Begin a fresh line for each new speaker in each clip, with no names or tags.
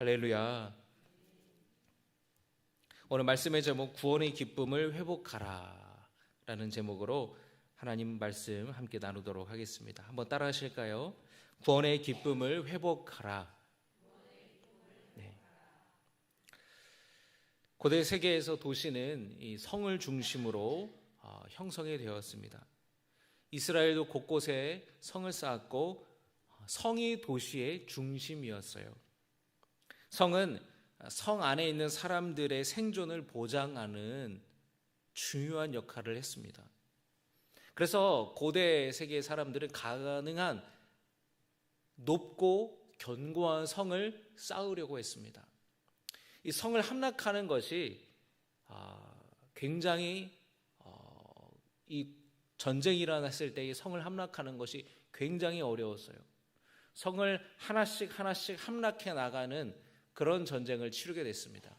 할렐루야. 오늘 말씀의 제목 구원의 기쁨을 회복하라 라는 제목으로 하나님 말씀 함께 나누도록 하겠습니다. 한번 따라 하실까요? 구원의 기쁨을 회복하라. 네. 고대 세계에서 도시는 이 성을 중심으로 형성이 되었습니다. 이스라엘도 곳곳에 성을 쌓았고 성이 도시의 중심이었어요. 성은 성 안에 있는 사람들의 생존을 보장하는 중요한 역할을 했습니다. 그래서 고대 세계의 사람들은 가능한 높고 견고한 성을 쌓으려고 했습니다. 이 성을 함락하는 것이 굉장히 이 전쟁이 일어났을 때 이 성을 함락하는 것이 굉장히 어려웠어요. 성을 하나씩 함락해 나가는 그런 전쟁을 치르게 됐습니다.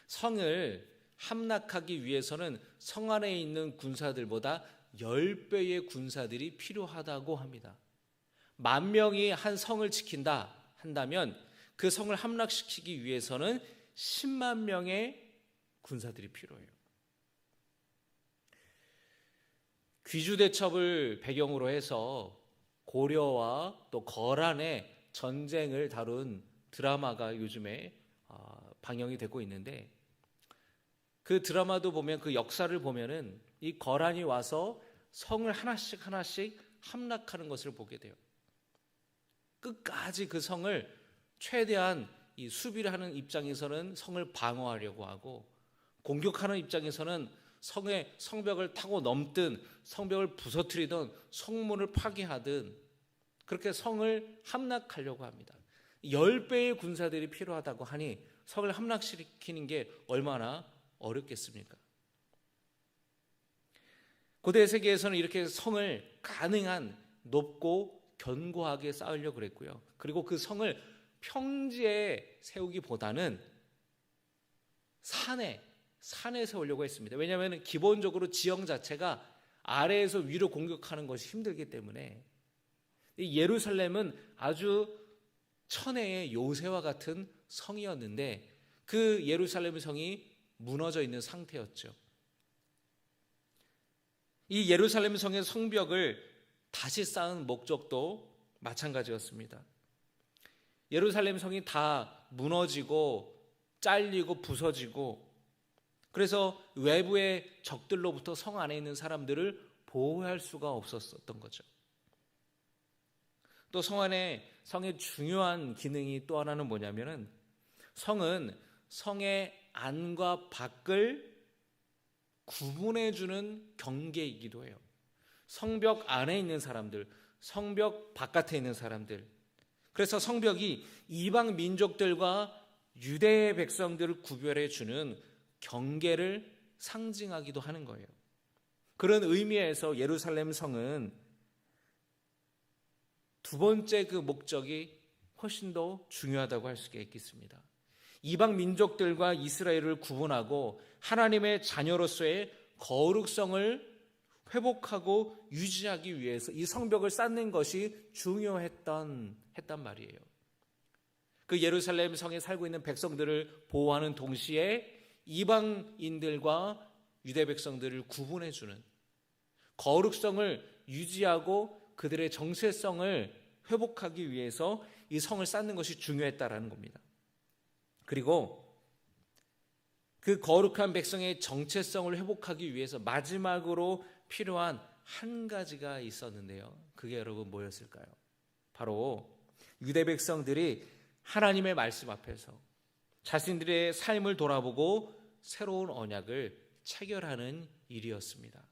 성을 함락하기 위해서는 성 안에 있는 군사들보다 10배의 군사들이 필요하다고 합니다. 10,000명이 한 성을 지킨다 한다면 그 성을 함락시키기 위해서는 10만 명의 군사들이 필요해요. 귀주대첩을 배경으로 해서 고려와 또 거란의 전쟁을 다룬 드라마가 요즘에 방영이 되고 있는데, 그 드라마도 보면 그 역사를 보면은 이 거란이 와서 성을 하나씩 함락하는 것을 보게 돼요. 끝까지 그 성을 최대한 이 수비를 하는 입장에서는 성을 방어하려고 하고, 공격하는 입장에서는 성의 성벽을 타고 넘든 성벽을 부서뜨리든 성문을 파괴하든 그렇게 성을 함락하려고 합니다. 10배의 군사들이 필요하다고 하니 성을 함락시키는 게 얼마나 어렵겠습니까? 고대 세계에서는 이렇게 성을 가능한 높고 견고하게 쌓으려고 그랬고요. 그리고 그 성을 평지에 세우기보다는 산에 세우려고 했습니다. 왜냐하면 기본적으로 지형 자체가 아래에서 위로 공격하는 것이 힘들기 때문에. 예루살렘은 아주 천혜의 요새와 같은 성이었는데 그 예루살렘 성이 무너져 있는 상태였죠. 이 예루살렘 성의 성벽을 다시 쌓은 목적도 마찬가지였습니다. 예루살렘 성이 다 무너지고 잘리고 부서지고, 그래서 외부의 적들로부터 성 안에 있는 사람들을 보호할 수가 없었던 거죠. 또 성의 중요한 기능이 또 하나는 뭐냐면은, 성은 성의 안과 밖을 구분해주는 경계이기도 해요. 성벽 안에 있는 사람들, 성벽 바깥에 있는 사람들. 그래서 성벽이 이방 민족들과 유대의 백성들을 구별해주는 경계를 상징하기도 하는 거예요. 그런 의미에서 예루살렘 성은 두 번째 그 목적이 훨씬 더 중요하다고 할 수가 있겠습니다. 이방 민족들과 이스라엘을 구분하고 하나님의 자녀로서의 거룩성을 회복하고 유지하기 위해서 이 성벽을 쌓는 것이 중요했단 말이에요. 그 예루살렘 성에 살고 있는 백성들을 보호하는 동시에 이방인들과 유대 백성들을 구분해주는, 거룩성을 유지하고 그들의 정체성을 회복하기 위해서 이 성을 쌓는 것이 중요했다라는 겁니다. 그리고 그 거룩한 백성의 정체성을 회복하기 위해서 마지막으로 필요한 한 가지가 있었는데요. 그게 여러분 뭐였을까요? 바로 유대 백성들이 하나님의 말씀 앞에서 자신들의 삶을 돌아보고 새로운 언약을 체결하는 일이었습니다.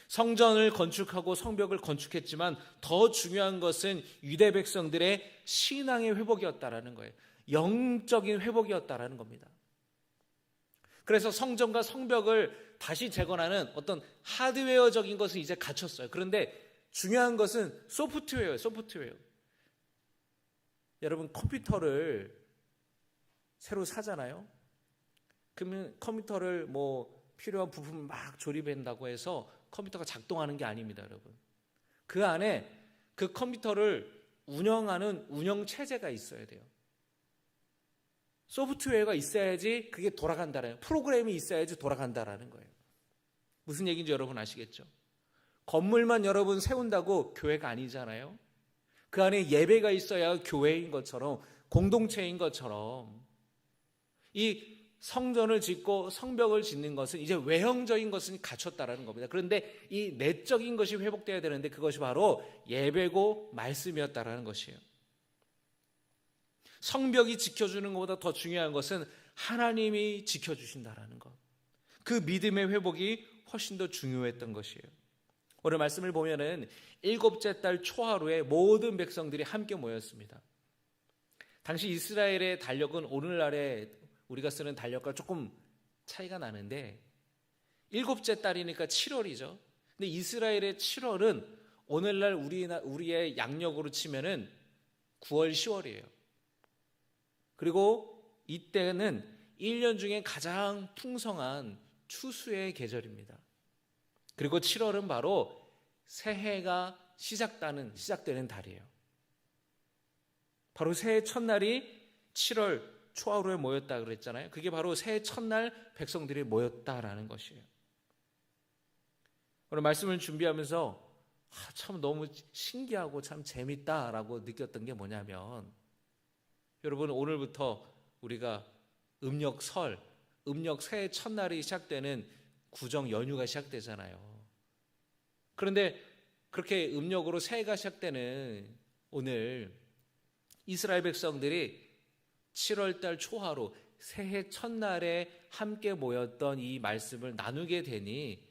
성전을 건축하고 성벽을 건축했지만 더 중요한 것은 유대 백성들의 신앙의 회복이었다라는 거예요. 영적인 회복이었다라는 겁니다. 그래서 성전과 성벽을 다시 재건하는 어떤 하드웨어적인 것은 이제 갖췄어요. 그런데 중요한 것은 소프트웨어예요. 여러분 컴퓨터를 새로 사잖아요. 그러면 컴퓨터를 필요한 부품 막 조립한다고 해서 컴퓨터가 작동하는 게 아닙니다, 여러분. 그 안에 그 컴퓨터를 운영하는 운영 체제가 있어야 돼요. 소프트웨어가 있어야지 그게 돌아간다는, 프로그램이 있어야지 돌아간다라는 거예요. 무슨 얘기인지 여러분 아시겠죠? 건물만 여러분 세운다고 교회가 아니잖아요. 그 안에 예배가 있어야 교회인 것처럼, 공동체인 것처럼, 이 성전을 짓고 성벽을 짓는 것은 이제 외형적인 것은 갖췄다라는 겁니다. 그런데 이 내적인 것이 회복되어야 되는데 그것이 바로 예배고 말씀이었다라는 것이에요. 성벽이 지켜주는 것보다 더 중요한 것은 하나님이 지켜주신다라는 것. 그 믿음의 회복이 훨씬 더 중요했던 것이에요. 오늘 말씀을 보면은 7째 달 초하루에 모든 백성들이 함께 모였습니다. 당시 이스라엘의 달력은 오늘날의 우리가 쓰는 달력과 조금 차이가 나는데 7째 달이니까 7월이죠. 근데 이스라엘의 7월은 오늘날 우리의 양력으로 치면은 9월, 10월이에요. 그리고 이때는 1년 중에 가장 풍성한 추수의 계절입니다. 그리고 7월은 바로 새해가 시작되는 달이에요. 바로 새해 첫날이 7월 초하루에 모였다 그랬잖아요. 그게 바로 새해 첫날 백성들이 모였다라는 것이에요. 오늘 말씀을 준비하면서 참 너무 신기하고 참 재밌다라고 느꼈던 게 뭐냐면, 여러분 오늘부터 우리가 음력 새해 첫날이 시작되는 구정 연휴가 시작되잖아요. 그런데 그렇게 음력으로 새해가 시작되는 오늘 이스라엘 백성들이 7월달 초하루 새해 첫날에 함께 모였던 이 말씀을 나누게 되니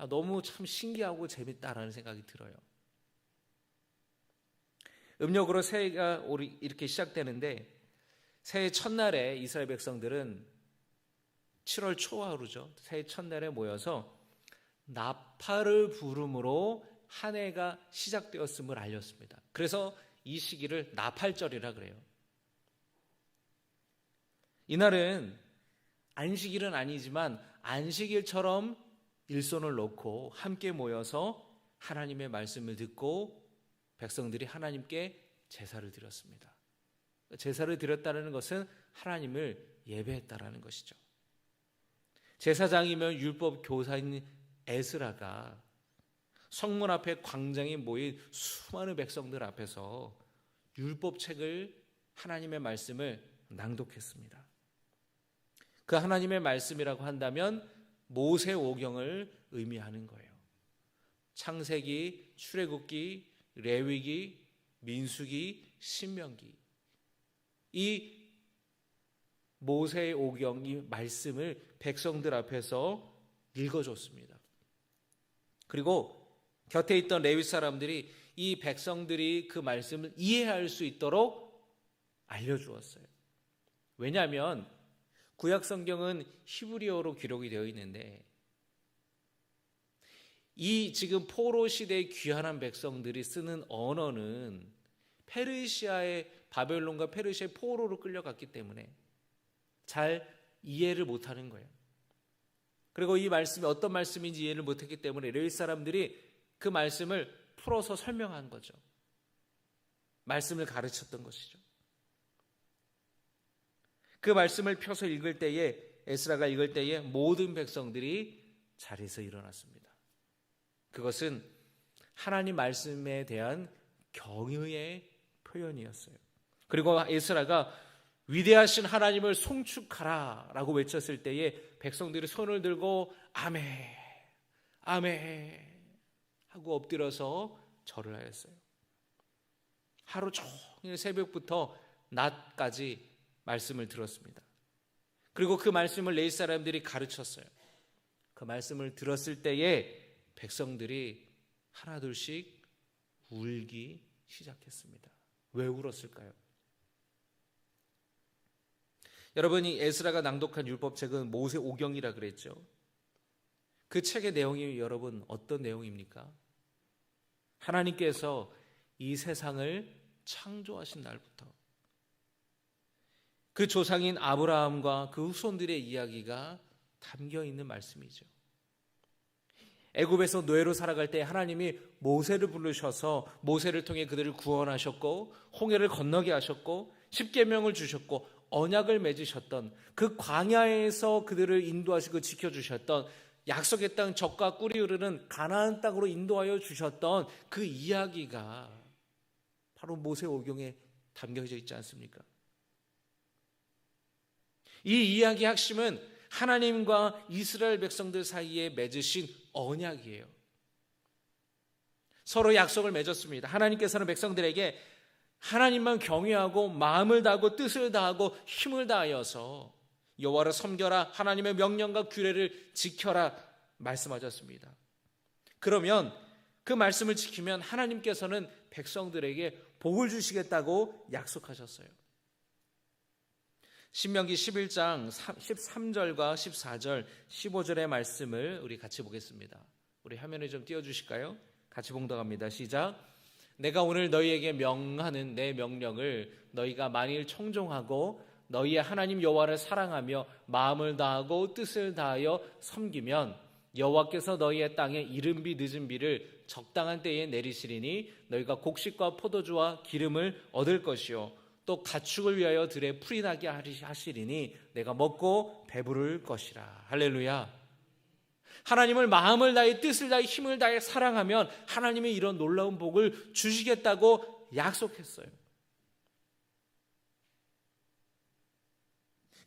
너무 참 신기하고 재밌다라는 생각이 들어요. 음력으로 새해가 이렇게 시작되는데 새해 첫날에 이스라엘 백성들은 7월 초하루죠. 새해 첫날에 모여서 나팔을 부름으로 한 해가 시작되었음을 알렸습니다. 그래서 이 시기를 나팔절이라 그래요. 이날은 안식일은 아니지만 안식일처럼 일손을 놓고 함께 모여서 하나님의 말씀을 듣고 백성들이 하나님께 제사를 드렸습니다. 제사를 드렸다는 것은 하나님을 예배했다라는 것이죠. 제사장이면 율법 교사인 에스라가 성문 앞에 광장에 모인 수많은 백성들 앞에서 율법책을, 하나님의 말씀을 낭독했습니다. 그 하나님의 말씀이라고 한다면 모세오경을 의미하는 거예요. 창세기, 출애굽기, 레위기, 민수기, 신명기, 이 모세오경, 이 말씀을 백성들 앞에서 읽어줬습니다. 그리고 곁에 있던 레위 사람들이 이 백성들이 그 말씀을 이해할 수 있도록 알려주었어요. 왜냐하면 구약 성경은 히브리어로 기록이 되어 있는데 이 지금 포로 시대의 귀환한 백성들이 쓰는 언어는 페르시아의, 바벨론과 페르시아의 포로로 끌려갔기 때문에 잘 이해를 못하는 거예요. 그리고 이 말씀이 어떤 말씀인지 이해를 못했기 때문에 레위 사람들이 그 말씀을 풀어서 설명한 거죠. 말씀을 가르쳤던 것이죠. 그 말씀을 펴서 읽을 때에, 에스라가 읽을 때에 모든 백성들이 자리에서 일어났습니다. 그것은 하나님 말씀에 대한 경의의 표현이었어요. 그리고 에스라가 위대하신 하나님을 송축하라 라고 외쳤을 때에 백성들이 손을 들고 아멘, 아멘 하고 엎드려서 절을 하였어요. 하루 종일 새벽부터 낮까지 말씀을 들었습니다. 그리고 그 말씀을 레위 사람들이 가르쳤어요. 그 말씀을 들었을 때에 백성들이 하나둘씩 울기 시작했습니다. 왜 울었을까요? 여러분이 에스라가 낭독한 율법책은 모세오경이라 그랬죠. 그 책의 내용이 여러분 어떤 내용입니까? 하나님께서 이 세상을 창조하신 날부터 그 조상인 아브라함과 그 후손들의 이야기가 담겨 있는 말씀이죠. 애굽에서 노예로 살아갈 때 하나님이 모세를 부르셔서 모세를 통해 그들을 구원하셨고 홍해를 건너게 하셨고 십계명을 주셨고 언약을 맺으셨던 그 광야에서 그들을 인도하시고 지켜주셨던 약속의 땅 젖과 꿀이 흐르는 가나안 땅으로 인도하여 주셨던 그 이야기가 바로 모세오경에 담겨져 있지 않습니까? 이 이야기의 핵심은 하나님과 이스라엘 백성들 사이에 맺으신 언약이에요. 서로 약속을 맺었습니다. 하나님께서는 백성들에게 하나님만 경외하고 마음을 다하고 뜻을 다하고 힘을 다하여서 여호와를 섬겨라, 하나님의 명령과 규례를 지켜라 말씀하셨습니다. 그러면 그 말씀을 지키면 하나님께서는 백성들에게 복을 주시겠다고 약속하셨어요. 신명기 11장 13절과 14절 15절의 말씀을 우리 같이 보겠습니다. 우리 화면에 좀 띄워주실까요? 같이 봉독합니다. 시작. 내가 오늘 너희에게 명하는 내 명령을 너희가 만일 청종하고 너희의 하나님 여호와를 사랑하며 마음을 다하고 뜻을 다하여 섬기면 여호와께서 너희의 땅에 이른 비 늦은 비를 적당한 때에 내리시리니 너희가 곡식과 포도주와 기름을 얻을 것이요 또 가축을 위하여 들에 풀이 나게 하시리니 내가 먹고 배부를 것이라. 할렐루야. 하나님을 마음을 다해 뜻을 다해 힘을 다해 사랑하면 하나님의 이런 놀라운 복을 주시겠다고 약속했어요.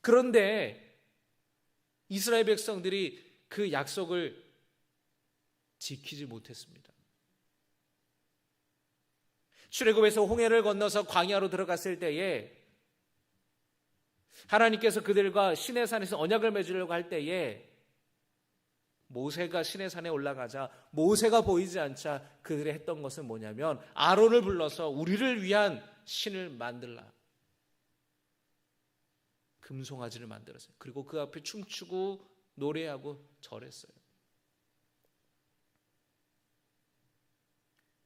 그런데 이스라엘 백성들이 그 약속을 지키지 못했습니다. 출애굽에서 홍해를 건너서 광야로 들어갔을 때에 하나님께서 그들과 시내산에서 언약을 맺으려고 할 때에 모세가 시내산에 올라가자 모세가 보이지 않자 그들이 했던 것은 뭐냐면 아론을 불러서 우리를 위한 신을 만들라. 금송아지를 만들었어요. 그리고 그 앞에 춤추고 노래하고 절했어요.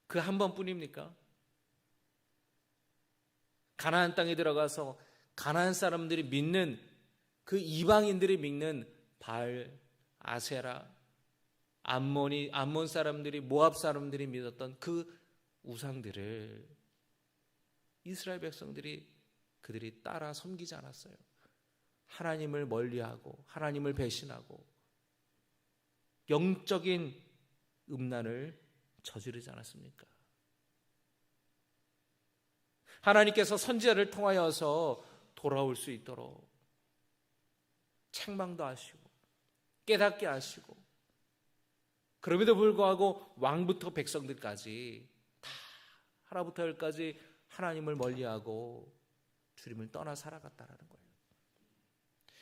그 한 번뿐입니까? 가나안 땅에 들어가서 가나안 사람들이 믿는 그 이방인들이 믿는 바알, 아세라, 암몬 사람들이 모압 사람들이 믿었던 그 우상들을 이스라엘 백성들이 그들이 따라 섬기지 않았어요. 하나님을 멀리하고 하나님을 배신하고 영적인 음란을 저지르지 않았습니까? 하나님께서 선지자를 통하여서 돌아올 수 있도록 책망도 하시고 깨닫게 하시고 그럼에도 불구하고 왕부터 백성들까지 다 하나부터 열까지 하나님을 멀리하고 주님을 떠나 살아갔다라는 거예요.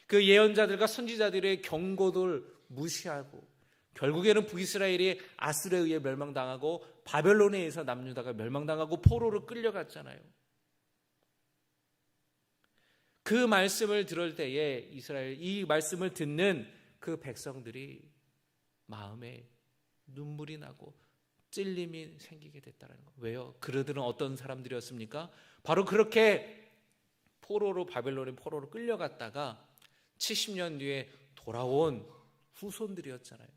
그 예언자들과 선지자들의 경고를 무시하고 결국에는 북이스라엘이 아수르에 의해 멸망당하고 바벨론에 의해서 남유다가 멸망당하고 포로로 끌려갔잖아요. 그 말씀을 들을 때에 이스라엘 이 말씀을 듣는 그 백성들이 마음에 눈물이 나고 찔림이 생기게 됐다는 거예요. 왜요? 그들은 어떤 사람들이었습니까? 바로 그렇게 포로로 바벨론의 포로로 끌려갔다가 70년 뒤에 돌아온 후손들이었잖아요.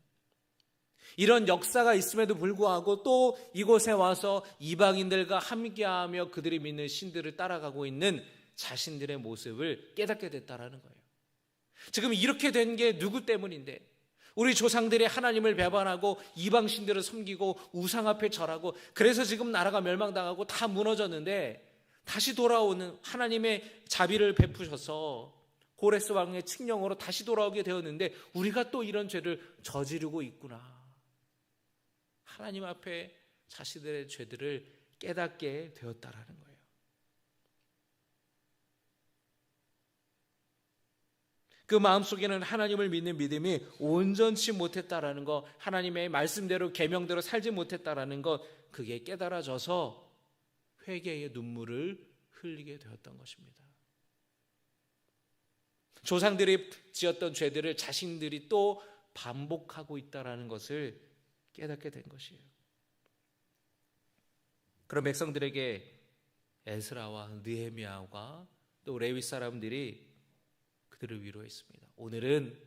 이런 역사가 있음에도 불구하고 또 이곳에 와서 이방인들과 함께하며 그들이 믿는 신들을 따라가고 있는 자신들의 모습을 깨닫게 됐다라는 거예요. 지금 이렇게 된 게 누구 때문인데? 우리 조상들이 하나님을 배반하고 이방 신들을 섬기고 우상 앞에 절하고 그래서 지금 나라가 멸망당하고 다 무너졌는데 다시 돌아오는 하나님의 자비를 베푸셔서 고레스 왕의 칙령으로 다시 돌아오게 되었는데 우리가 또 이런 죄를 저지르고 있구나. 하나님 앞에 자신들의 죄들을 깨닫게 되었다라는 거예요. 그 마음속에는 하나님을 믿는 믿음이 온전치 못했다라는 것, 하나님의 말씀대로 계명대로 살지 못했다라는 것, 그게 깨달아져서 회개의 눈물을 흘리게 되었던 것입니다. 조상들이 지었던 죄들을 자신들이 또 반복하고 있다라는 것을 깨닫게 된 것이에요. 그런 백성들에게 에스라와 느헤미야와 또 레위 사람들이 그들을 위로했습니다. 오늘은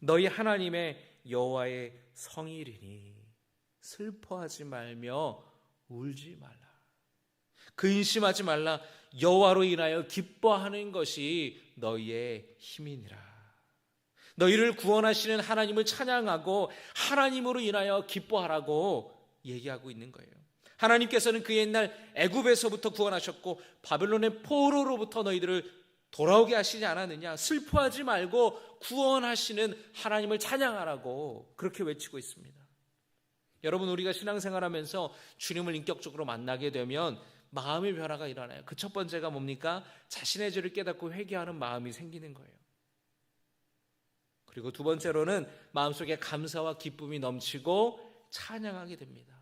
너희 하나님의 여호와의 성일이니 슬퍼하지 말며 울지 말라. 근심하지 말라. 여호와로 인하여 기뻐하는 것이 너희의 힘이니라. 너희를 구원하시는 하나님을 찬양하고 하나님으로 인하여 기뻐하라고 얘기하고 있는 거예요. 하나님께서는 그 옛날 애굽에서부터 구원하셨고 바벨론의 포로로부터 너희들을 돌아오게 하시지 않았느냐. 슬퍼하지 말고 구원하시는 하나님을 찬양하라고 그렇게 외치고 있습니다. 여러분, 우리가 신앙생활하면서 주님을 인격적으로 만나게 되면 마음의 변화가 일어나요. 그 첫 번째가 뭡니까? 자신의 죄를 깨닫고 회개하는 마음이 생기는 거예요. 그리고 두 번째로는 마음속에 감사와 기쁨이 넘치고 찬양하게 됩니다.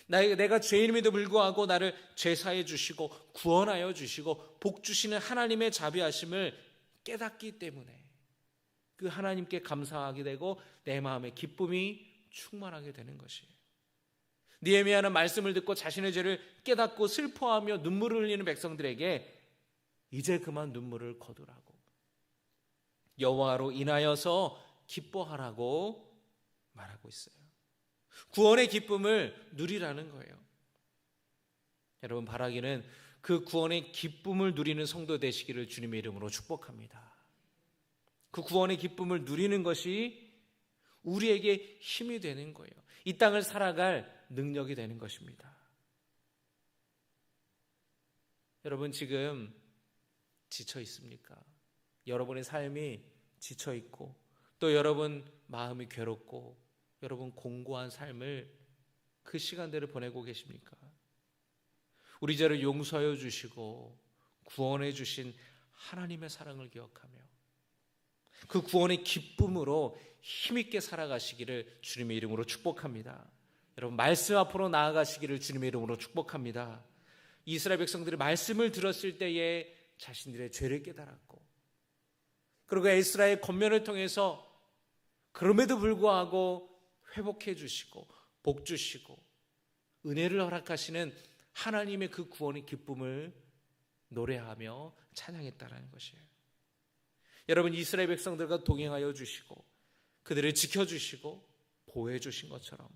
내가 죄인임에도 불구하고 나를 죄사해 주시고 구원하여 주시고 복 주시는 하나님의 자비하심을 깨닫기 때문에 그 하나님께 감사하게 되고 내 마음에 기쁨이 충만하게 되는 것이에요. 느헤미야는 말씀을 듣고 자신의 죄를 깨닫고 슬퍼하며 눈물을 흘리는 백성들에게 이제 그만 눈물을 거두라고, 여호와로 인하여서 기뻐하라고 말하고 있어요. 구원의 기쁨을 누리라는 거예요. 여러분, 바라기는 그 구원의 기쁨을 누리는 성도 되시기를 주님의 이름으로 축복합니다. 그 구원의 기쁨을 누리는 것이 우리에게 힘이 되는 거예요. 이 땅을 살아갈 능력이 되는 것입니다. 여러분, 지금 지쳐 있습니까? 여러분의 삶이 지쳐 있고 또 여러분 마음이 괴롭고 여러분 공고한 삶을 그 시간대를 보내고 계십니까? 우리 죄를 용서하여 주시고 구원해 주신 하나님의 사랑을 기억하며 그 구원의 기쁨으로 힘있게 살아가시기를 주님의 이름으로 축복합니다. 여러분, 말씀 앞으로 나아가시기를 주님의 이름으로 축복합니다. 이스라엘 백성들이 말씀을 들었을 때에 자신들의 죄를 깨달았고 그리고 에스라의 권면을 통해서 그럼에도 불구하고 회복해 주시고 복 주시고 은혜를 허락하시는 하나님의 그 구원의 기쁨을 노래하며 찬양했다는 것이에요. 여러분, 이스라엘 백성들과 동행하여 주시고 그들을 지켜주시고 보호해 주신 것처럼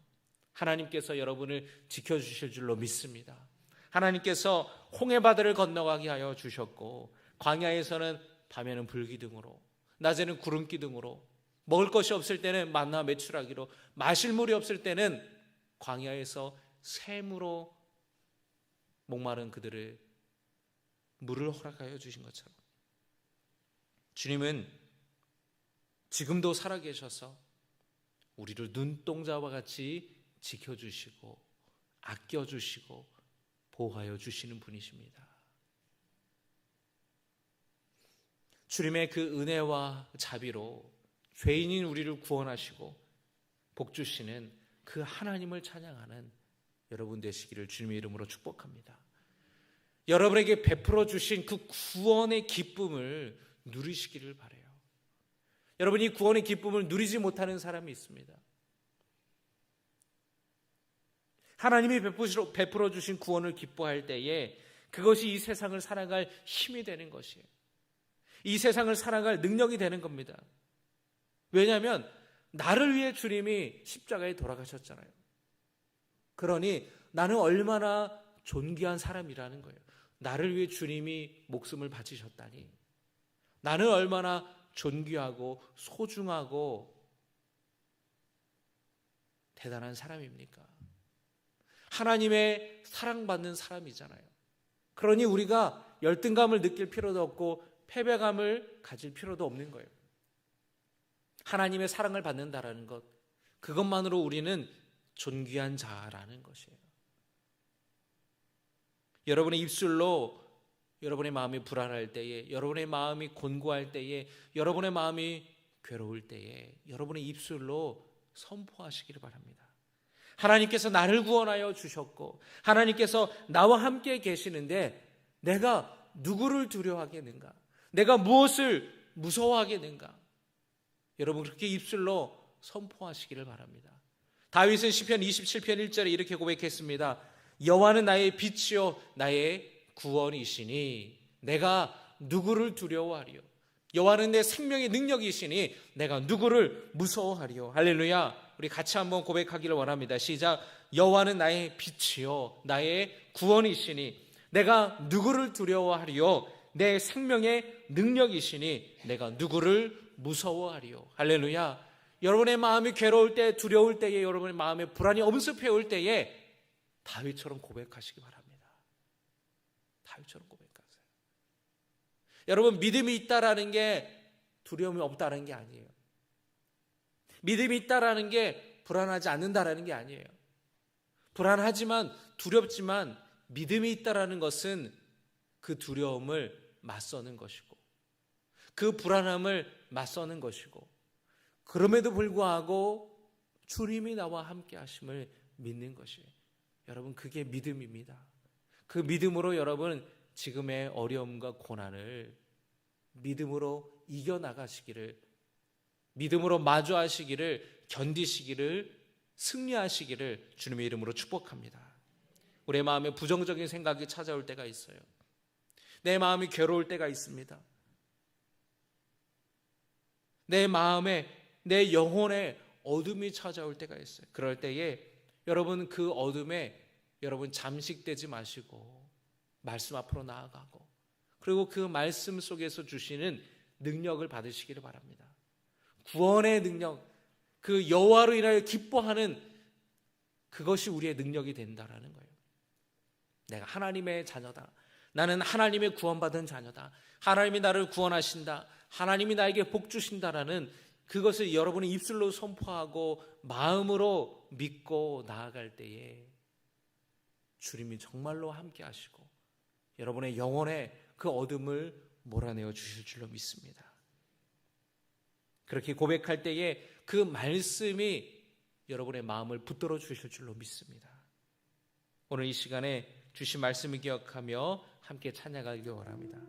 하나님께서 여러분을 지켜주실 줄로 믿습니다. 하나님께서 홍해바다를 건너가게 하여 주셨고 광야에서는 밤에는 불기둥으로 낮에는 구름기둥으로 먹을 것이 없을 때는 만나 메추라기로 마실 물이 없을 때는 광야에서 샘으로 목마른 그들을 물을 허락하여 주신 것처럼 주님은 지금도 살아계셔서 우리를 눈동자와 같이 지켜주시고 아껴주시고 보호하여 주시는 분이십니다. 주님의 그 은혜와 자비로 죄인인 우리를 구원하시고 복 주시는 그 하나님을 찬양하는 여러분 되시기를 주님의 이름으로 축복합니다. 여러분에게 베풀어 주신 그 구원의 기쁨을 누리시기를 바라요. 여러분이 구원의 기쁨을 누리지 못하는 사람이 있습니다. 하나님이 베풀어 주신 구원을 기뻐할 때에 그것이 이 세상을 살아갈 힘이 되는 것이에요. 이 세상을 살아갈 능력이 되는 겁니다. 왜냐하면 나를 위해 주님이 십자가에 돌아가셨잖아요. 그러니 나는 얼마나 존귀한 사람이라는 거예요. 나를 위해 주님이 목숨을 바치셨다니 나는 얼마나 존귀하고 소중하고 대단한 사람입니까? 하나님의 사랑받는 사람이잖아요. 그러니 우리가 열등감을 느낄 필요도 없고 패배감을 가질 필요도 없는 거예요. 하나님의 사랑을 받는다라는 것, 그것만으로 우리는 존귀한 자라는 것이에요. 여러분의 입술로 여러분의 마음이 불안할 때에, 여러분의 마음이 곤고할 때에, 여러분의 마음이 괴로울 때에 여러분의 입술로 선포하시기를 바랍니다. 하나님께서 나를 구원하여 주셨고 하나님께서 나와 함께 계시는데 내가 누구를 두려워하겠는가? 내가 무엇을 무서워하겠는가? 여러분, 그렇게 입술로 선포하시기를 바랍니다. 다윗은 시편 27편 1절에 이렇게 고백했습니다. 여호와는 나의 빛이요 나의 구원이시니 내가 누구를 두려워하리요? 여호와는 내 생명의 능력이시니 내가 누구를 무서워하리요? 할렐루야. 우리 같이 한번 고백하기를 원합니다. 시작. 여호와는 나의 빛이요 나의 구원이시니 내가 누구를 두려워하리요? 내 생명의 능력이시니 내가 누구를 무서워하리요? 할렐루야. 여러분의 마음이 괴로울 때, 두려울 때에, 여러분의 마음에 불안이 엄습해 올 때에 다윗처럼 고백하시기 바랍니다. 다윗처럼 고백하세요. 여러분, 믿음이 있다라는 게 두려움이 없다라는 게 아니에요. 믿음이 있다라는 게 불안하지 않는다라는 게 아니에요. 불안하지만, 두렵지만 믿음이 있다라는 것은 그 두려움을 맞서는 것이고, 그 불안함을 맞서는 것이고, 그럼에도 불구하고 주님이 나와 함께 하심을 믿는 것이에요. 여러분, 그게 믿음입니다. 그 믿음으로 여러분 지금의 어려움과 고난을 믿음으로 이겨나가시기를, 믿음으로 마주하시기를, 견디시기를, 승리하시기를 주님의 이름으로 축복합니다. 우리의 마음에 부정적인 생각이 찾아올 때가 있어요. 내 마음이 괴로울 때가 있습니다. 내 마음에, 내 영혼에 어둠이 찾아올 때가 있어요. 그럴 때에 여러분, 그 어둠에 여러분 잠식되지 마시고 말씀 앞으로 나아가고, 그리고 그 말씀 속에서 주시는 능력을 받으시기를 바랍니다. 구원의 능력, 그 여호와로 인하여 기뻐하는 그것이 우리의 능력이 된다라는 거예요. 내가 하나님의 자녀다. 나는 하나님의 구원받은 자녀다. 하나님이 나를 구원하신다. 하나님이 나에게 복 주신다라는 그것을 여러분이 입술로 선포하고 마음으로 믿고 나아갈 때에 주님이 정말로 함께 하시고 여러분의 영혼에 그 어둠을 몰아내어 주실 줄로 믿습니다. 그렇게 고백할 때에 그 말씀이 여러분의 마음을 붙들어 주실 줄로 믿습니다. 오늘 이 시간에 주신 말씀을 기억하며 함께 찬양하기를 원합니다.